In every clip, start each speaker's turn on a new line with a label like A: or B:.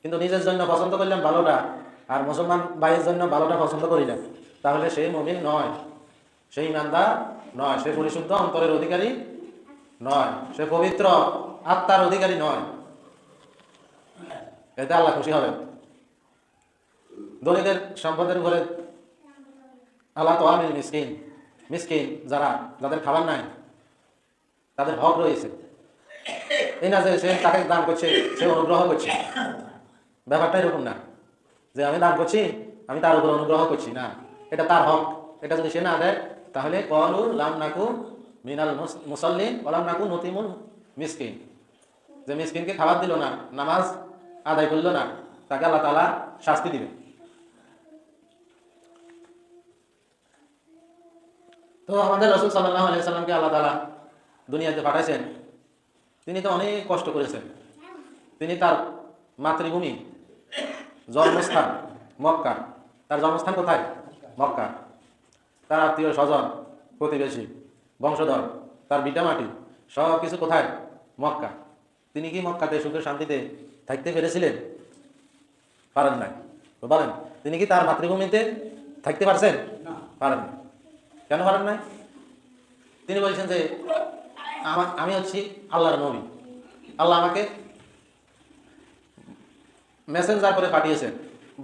A: কিন্তু নিজের জন্য পছন্দ করলাম ভালোটা, আর মুসলমান ভাইয়ের জন্য ভালোটা পছন্দ করিলাম, তাহলে সেই মুমিন নয়, সেই ইমানদার নয়, সে পরিশুদ্ধ অন্তরের অধিকারী নয়, সে পবিত্র আত্মার অধিকারী নয়। এতে আল্লাহ খুশি হবেন। ধনীদের সম্পদের উপরে আল্লাহ তো আমিল মিসকিন, মিসকিন যারা, যাদের খাবার নাই, তাদের হক রয়েছে। এই না যে সে তাকে দান করছে, সে অনুগ্রহ করছে, ব্যাপারটা এরকম না যে আমি দান করছি, আমি তার উপর অনুগ্রহ করছি না, এটা তার হক। এটা যদি সে না দেয় তাহলে কলু লাম নাকু মিনাল মুসাল্লিন ওয়ালাম নাকু নতিমুল মিসকিন, যে মিসকিনকে খাবার দিল না, নামাজ আদায় করলো না, তাকে আল্লাহ তাআলা শাস্তি দিবে। তো আমাদের রাসূল সাল্লাল্লাহু আলাইহি সাল্লামকে আল্লাহ তাআলা দুনিয়াতে পাঠাইছেন, তিনি তো অনেক কষ্ট করেছেন। তিনি তার মাতৃভূমি, জন্মস্থান মক্কা, তার জন্মস্থান কোথায়? মক্কা। তার আত্মীয় স্বজন, প্রতিবেশী, বংশধর, তার ভিটামাটি সব কিছু কোথায়? মক্কা। তিনি কি মক্কাতে সুখে শান্তিতে থাকতে পেরেছিলেন? পারেন নাই। বলেন, তিনি কি তার মাতৃভূমিতে থাকতে পারছেন? পারেন নাই। কেন পারেন নাই? তিনি বলছেন যে আমি হচ্ছি আল্লাহর নবী, আল্লাহ আমাকে মেসেঞ্জার করে পাঠিয়েছেন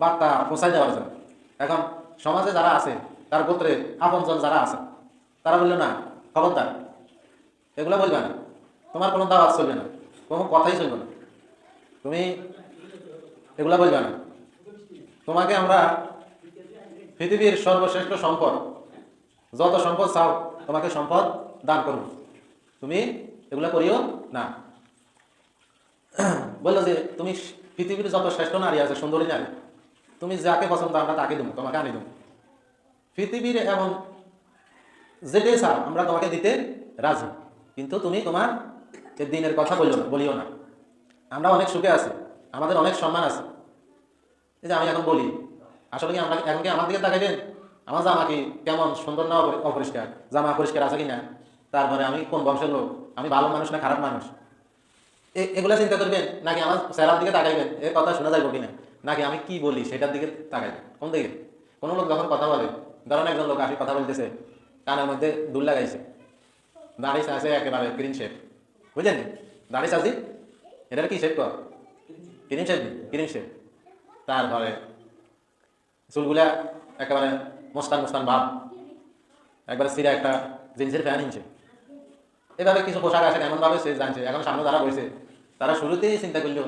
A: বার্তা পৌঁছাই দেওয়ার জন্য। এখন সমাজে যারা আছে, তার গোত্রে আপনজন যারা আছে, তারা বললো না, খবরদার এগুলো বলবে না, তোমার কোনো দাওয়াত চলবে না, কোনো কথাই চলবে না, তুমি এগুলা বলবে না, তোমাকে আমরা পৃথিবীর সর্বশ্রেষ্ঠ সম্পদ, যত সম্পদ চাও তোমাকে সম্পদ দান করব, তুমি এগুলা করিও না। বললো যে তুমি পৃথিবীর যত শ্রেষ্ঠ নারী আছে, সুন্দরী নারী, তুমি যাকে পছন্দ আমরা তাকে দেবো, তোমাকে আনি দেবো। পৃথিবীর এমন যেটাই চাও আমরা তোমাকে দিতে রাজি, কিন্তু তুমি তোমার এই দিনের কথা বলিও না। আমরা অনেক সুখে আছি, আমাদের অনেক সম্মান আছে। এই যে আমি এখন বলি, আসলে কি আমরা এখন কি আমার দিকে তাকাইবেন? আমার জামা কি কেমন সুন্দর না অপরিষ্কার, জামা পরিষ্কার আছে কিনা, তারপরে আমি কোন বংশের লোক, আমি ভালো মানুষ না খারাপ মানুষ, এগুলা চিন্তা করবেন? নাকি আমার চেহারার দিকে তাকাইবেন, এর কথা শোনা যাইব কিনা, নাকি আমি কি বলি সেটার দিকে তাকাইবেন? কোন দিকে? কোনো লোক যখন কথা বলে, ধরেন একজন লোক আসি কথা বলতেছে, কানের মধ্যে দুল লাগাইছে, দাড়ি আছে একেবারে ক্রিন শেপ, বুঝলেন? দাড়ি চাষি এটার কি শেপ কর? ক্রিন শেপ, ক্রিন শেপ। তারপরে চুলগুলা একেবারে মোস্তান মোস্তান ভাব, একবারে সিরা একটা জিন্সের প্যান্ট নিচ্ছে। এভাবে কিছু পোশাক আসে, এমনভাবে সে জানছে। এখন সামনে যারা বসে, তারা শুরুতেই চিন্তা করলো